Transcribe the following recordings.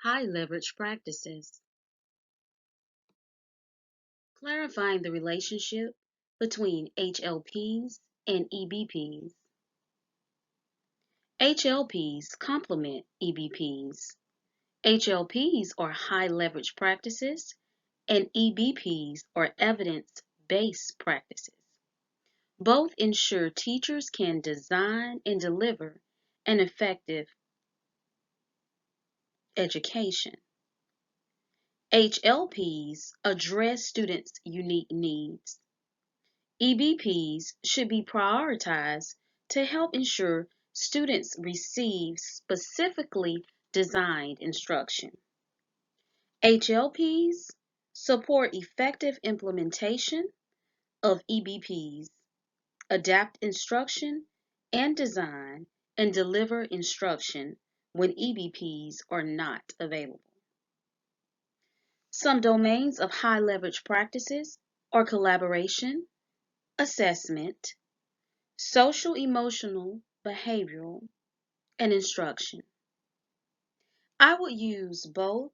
High leverage practices. Clarifying the relationship between HLPs and EBPs. HLPs complement EBPs. HLPs are high leverage practices, and EBPs are evidence based practices. Both ensure teachers can design and deliver an effective education. HLPs address students' unique needs. EBPs should be prioritized to help ensure students receive specifically designed instruction. HLPs support effective implementation of EBPs, adapt instruction and design, and deliver instruction when EBPs are not available. Some domains of high leverage practices are collaboration, assessment, social, emotional, behavioral, and instruction. I would use both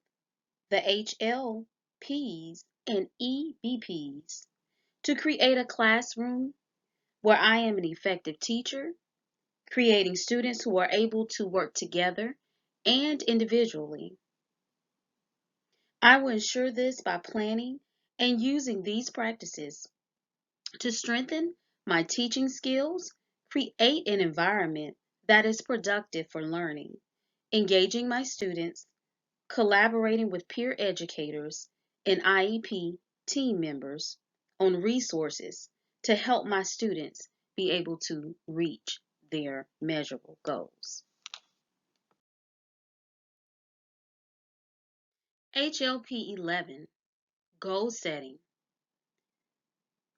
the HLPs and EBPs to create a classroom where I am an effective teacher, creating students who are able to work together and individually. I will ensure this by planning and using these practices to strengthen my teaching skills, create an environment that is productive for learning, engaging my students, collaborating with peer educators and IEP team members on resources to help my students be able to reach their measurable goals. HLP 11, goal setting.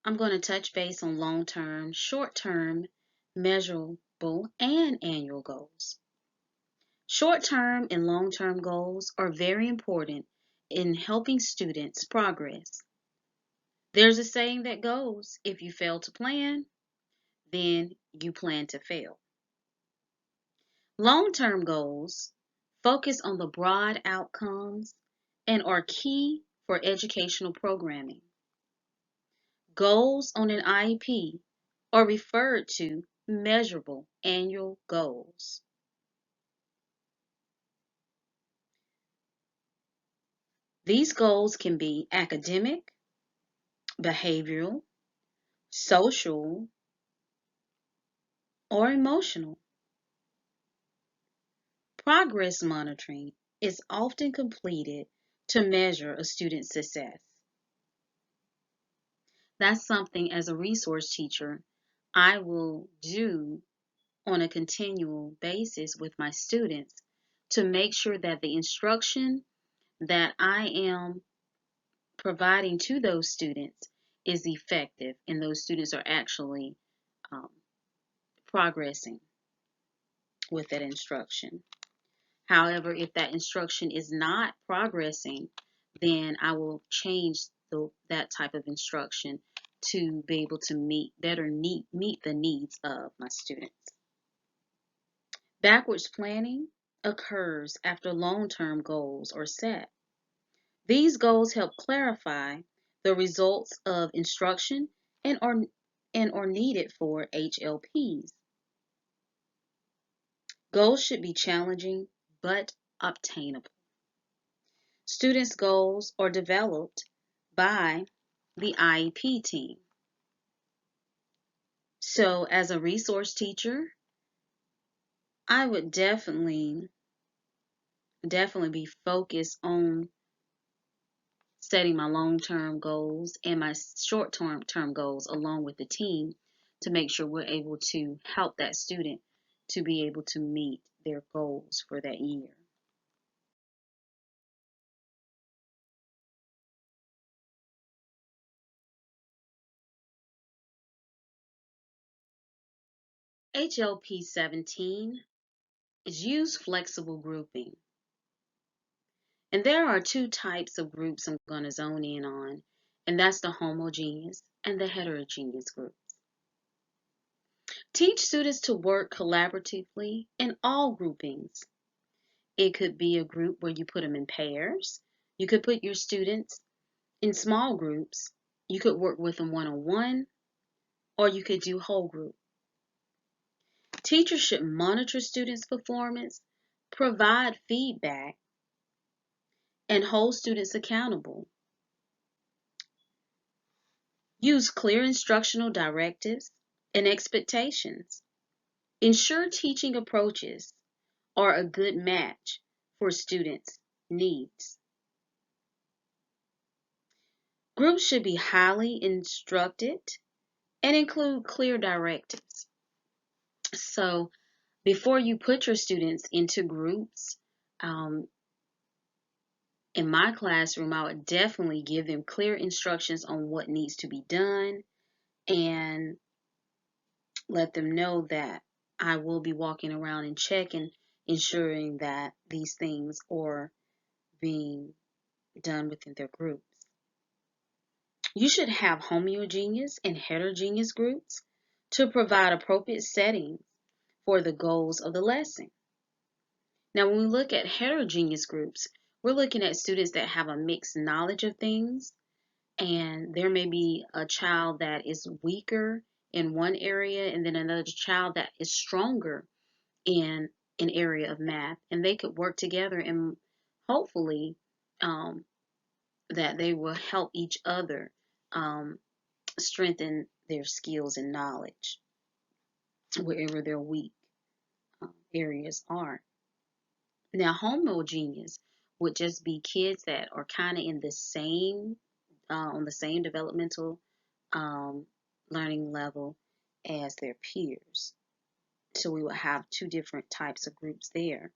I'm going to touch base on long-term, short-term, measurable, and annual goals. Short-term and long-term goals are very important in helping students progress. There's a saying that goes, if you fail to plan, then you plan to fail. Long-term goals focus on the broad outcomes and are key for educational programming. Goals on an IEP are referred to measurable annual goals. These goals can be academic, behavioral, social, or emotional. Progress monitoring is often completed to measure a student's success. That's something as a resource teacher I will do on a continual basis with my students to make sure that the instruction that I am providing to those students is effective and those students are actually um, progressing with that instruction. However, if that instruction is not progressing, then I will change that type of instruction to be able to meet the needs of my students. Backwards planning occurs after long-term goals are set. These goals help clarify the results of instruction and are needed for HLPs. Goals should be challenging but obtainable. Students' goals are developed by the IEP team. So, as a resource teacher, I would definitely be focused on setting my long-term goals and my short-term goals along with the team to make sure we're able to help that student to be able to meet their goals for that year. HLP 17 is use flexible grouping. And there are two types of groups I'm going to zone in on, and that's the homogeneous and the heterogeneous groups. Teach students to work collaboratively in all groupings. It could be a group where you put them in pairs. You could put your students in small groups. You could work with them one-on-one, or you could do whole group. Teachers should monitor students' performance, provide feedback, and hold students accountable. Use clear instructional directives and expectations. Ensure teaching approaches are a good match for students' needs. Groups should be highly instructed and include clear directives. So before you put your students into groups, um, in my classroom, I would definitely give them clear instructions on what needs to be done and let them know that I will be walking around and checking, ensuring that these things are being done within their groups. You should have homogeneous and heterogeneous groups to provide appropriate settings for the goals of the lesson. Now, when we look at heterogeneous groups, we're looking at students that have a mixed knowledge of things, and there may be a child that is weaker in one area and then another child that is stronger in an area of math, and they could work together and hopefully um, that they will help each other um, strengthen their skills and knowledge wherever their weak areas are. Now, homogeneous would just be kids that are kind of in the same, on the same developmental um, learning level as their peers. So we would have two different types of groups there.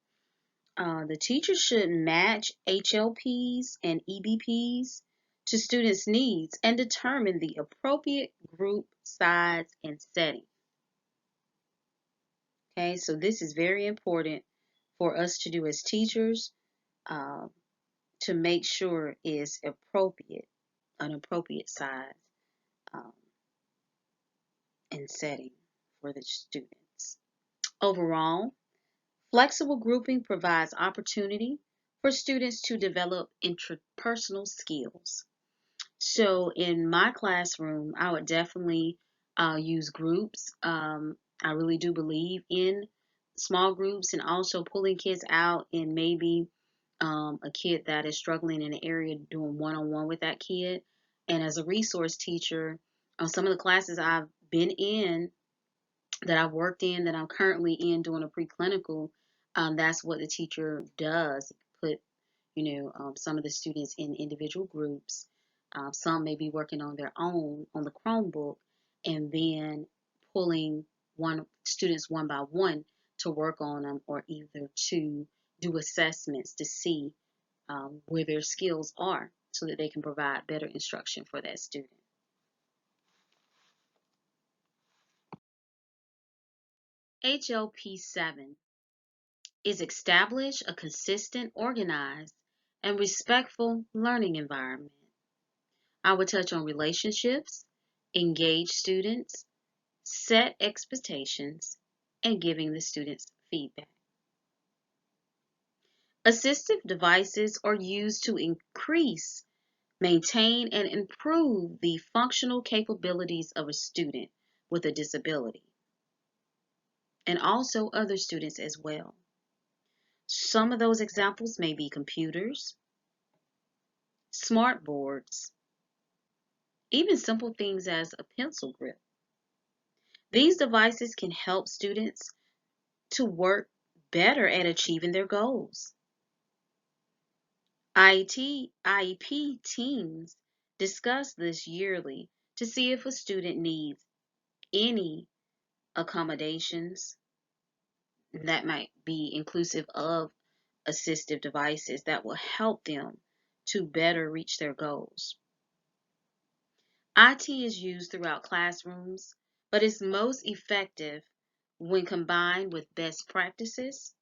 The teacher should match HLPs and EBPs to students' needs and determine the appropriate group size and setting. Okay, so this is very important for us to do as teachers, uh, to make sure is appropriate, an appropriate size um, and setting for the students. Overall, flexible grouping provides opportunity for students to develop interpersonal skills. So in my classroom, I would definitely use groups. I really do believe in small groups and also pulling kids out and maybe a kid that is struggling in an area doing one-on-one with that kid. And as a resource teacher, some of the classes I've been in, that I've worked in, that I'm currently in doing a preclinical, that's what the teacher does. Put, some of the students in individual groups. Some may be working on their own on the Chromebook, and then pulling one students one by one to work on them, or either to do assessments to see where their skills are, so that they can provide better instruction for that student. HLP 7 is establish a consistent, organized, and respectful learning environment. I will touch on relationships, engage students, set expectations, and giving the students feedback. Assistive devices are used to increase, maintain, and improve the functional capabilities of a student with a disability, and also other students as well. Some of those examples may be computers, smart boards, even simple things as a pencil grip. These devices can help students to work better at achieving their goals. IEP teams discuss this yearly to see if a student needs any accommodations that might be inclusive of assistive devices that will help them to better reach their goals. IT is used throughout classrooms, but is most effective when combined with best practices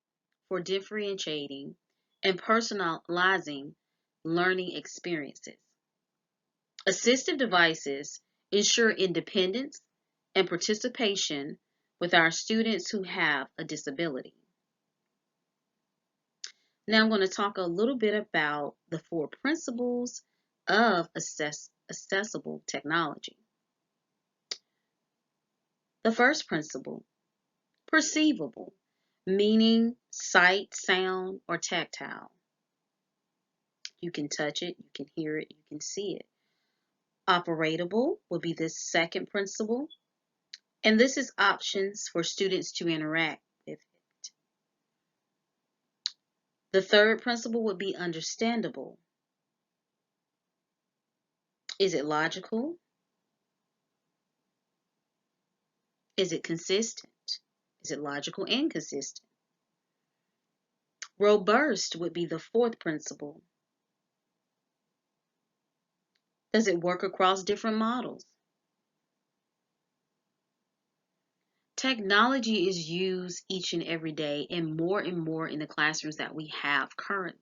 for differentiating and personalizing learning experiences. Assistive devices ensure independence and participation with our students who have a disability. Now I'm going to talk a little bit about the four principles of accessible technology. The first principle, perceivable, meaning sight, sound, or tactile. You can touch it, you can hear it, you can see it. Operatable will be the second principle, and this is options for students to interact with it. The third principle would be understandable. Is it logical? Is it consistent? Is it logical and consistent? Robust would be the fourth principle. Does it work across different models? Technology is used each and every day and more in the classrooms that we have currently.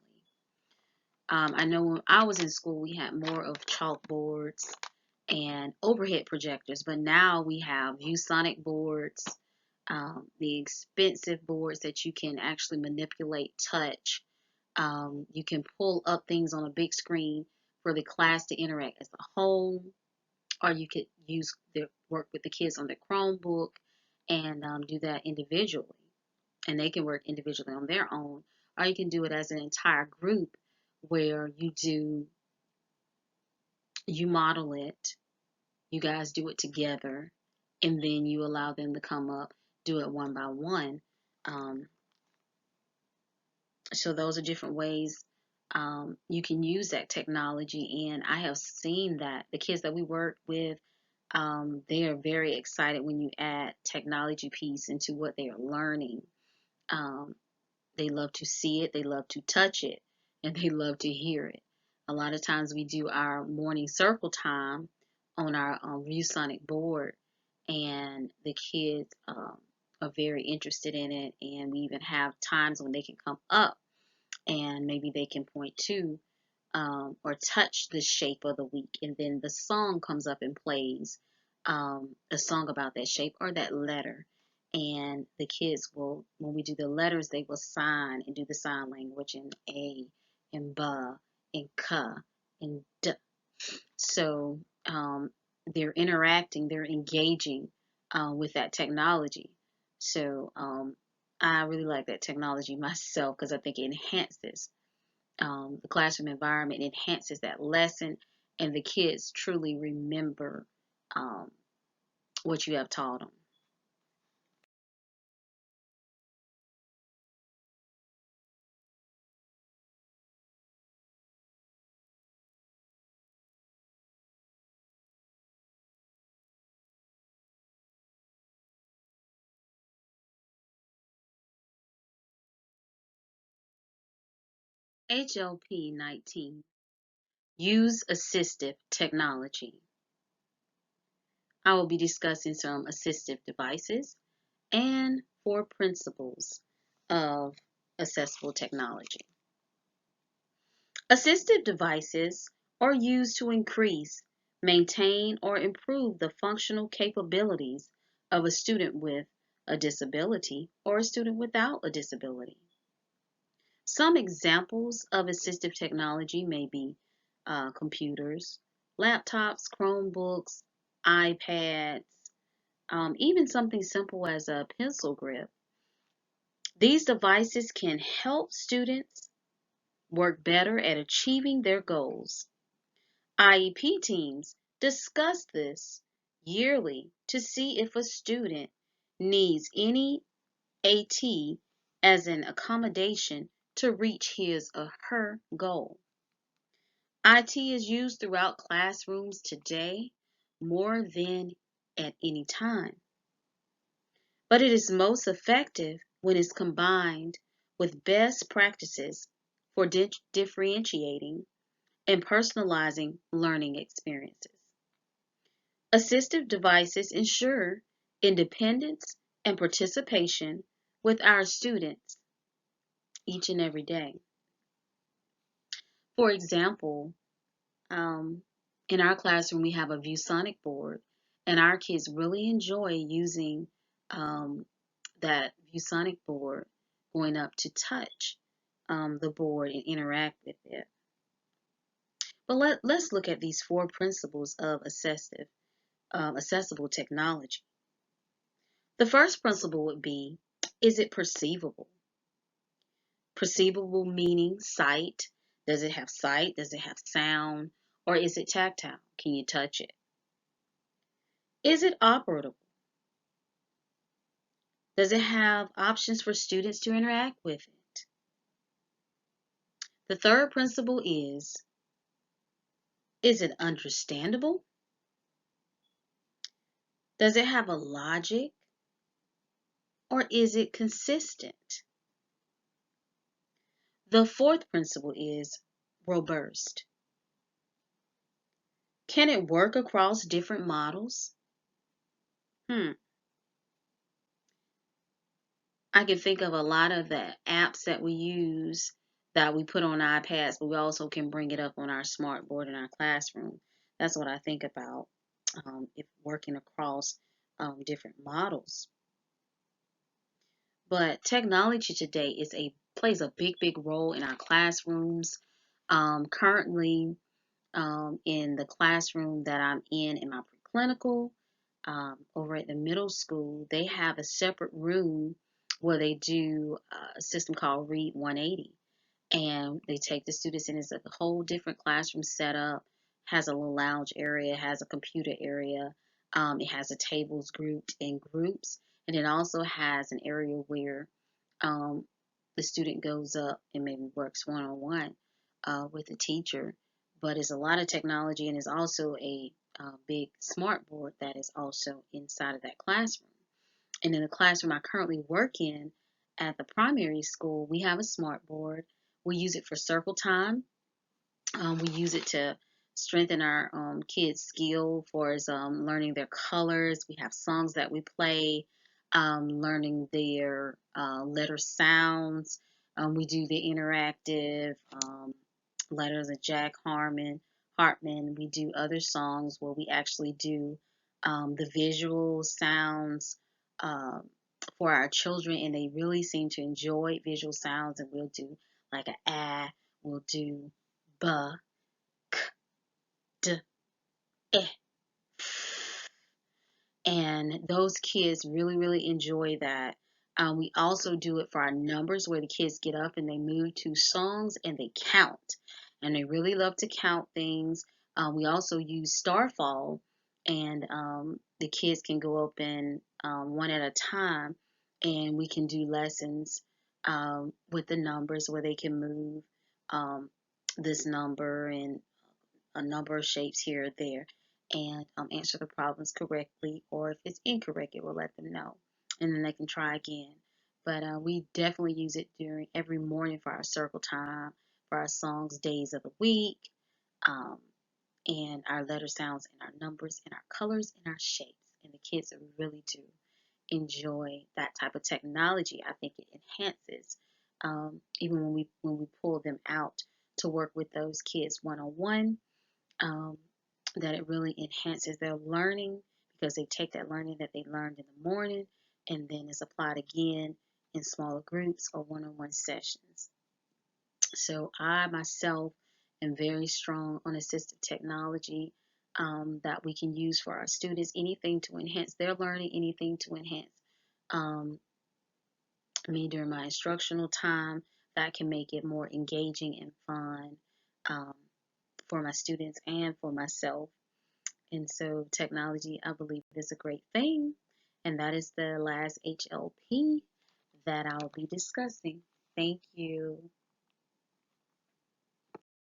I know when I was in school, we had more of chalkboards and overhead projectors, but now we have ViewSonic boards, the expensive boards that you can actually manipulate, touch. You can pull up things on a big screen for the class to interact as a whole, or you could work with the kids on their Chromebook and do that individually, and they can work individually on their own, or you can do it as an entire group where you model it, you guys do it together, and then you allow them to come up, do it one by one. Um, so those are different ways you can use that technology, and I have seen that the kids that we work with, they are very excited when you add technology piece into what they are learning. Um, They love to see it, they love to touch it, and they love to hear it. A lot of times we do our morning circle time on our ViewSonic board, and the kids are very interested in it, and we even have times when they can come up and maybe they can point to or touch the shape of the week, and then the song comes up and plays a song about that shape or that letter. And the kids will, when we do the letters, they will sign and do the sign language in A and ba and ka and d. So they're interacting, they're engaging with that technology. So I really like that technology myself because I think it enhances the classroom environment, enhances that lesson, and the kids truly remember um, what you have taught them. HLP 19. Use assistive technology. I will be discussing some assistive devices and four principles of accessible technology. Assistive devices are used to increase, maintain, or improve the functional capabilities of a student with a disability or a student without a disability. Some examples of assistive technology may be computers, laptops, Chromebooks, iPads, even something simple as a pencil grip. These devices can help students work better at achieving their goals. IEP teams discuss this yearly to see if a student needs any AT as an accommodation to reach his or her goal. IT is used throughout classrooms today more than at any time, but it is most effective when it's combined with best practices for differentiating and personalizing learning experiences. Assistive devices ensure independence and participation with our students each and every day. For example, um, in our classroom, we have a ViewSonic board, and our kids really enjoy using that ViewSonic board, going up to touch the board and interact with it. But let's look at these 4 principles of accessible technology. The first principle would be, is it perceivable? Perceivable meaning sight. Does it have sight? Does it have sound? Or is it tactile? Can you touch it? Is it operable? Does it have options for students to interact with it? The third principle is it understandable? Does it have a logic? Or is it consistent? The fourth principle is robust. Can it work across different models? I can think of a lot of the apps that we use that we put on iPads, but we also can bring it up on our smart board in our classroom. That's what I think about if working across different models. But technology today plays a big role in our classrooms. Currently, in the classroom that I'm in my preclinical, over at the middle school, they have a separate room where they do a system called Read 180. And they take the students in. It's a whole different classroom setup, has a little lounge area, has a computer area. It has the tables grouped in groups, and it also has an area where um, the student goes up and maybe works one-on-one with the teacher. But it's a lot of technology, and it's also a big smart board that is also inside of that classroom. And in the classroom I currently work in at the primary school, we have a smart board. We use it for circle time. We use it to strengthen our kids' skill for learning their colors. We have songs that we play, learning their letter sounds. We do the interactive letters of Jack Hartman. We do other songs where we actually do the visual sounds for our children, and they really seem to enjoy visual sounds. And we'll do like a ah, we'll do ba, k, d, eh. And those kids really enjoy that. We also do it for our numbers, where the kids get up and they move to songs and they count. And they really love to count things. We also use Starfall, and the kids can go up and one at a time, and we can do lessons with the numbers where they can move um, this number and a number of shapes here or there, and answer the problems correctly, or if it's incorrect, it will let them know, and then they can try again. But we definitely use it during every morning for our circle time, for our songs, days of the week, um, and our letter sounds, and our numbers, and our colors, and our shapes. And the kids really do enjoy that type of technology. I think it enhances, even when we pull them out to work with those kids one-on-one, um, that it really enhances their learning, because they take that learning that they learned in the morning and then it's applied again in smaller groups or one-on-one sessions. So I myself am very strong on assistive technology that we can use for our students, anything to enhance their learning, anything to enhance um, me during my instructional time that can make it more engaging and fun um, for my students and for myself. And so technology, I believe, is a great thing. And that is the last HLP that I'll be discussing. Thank you.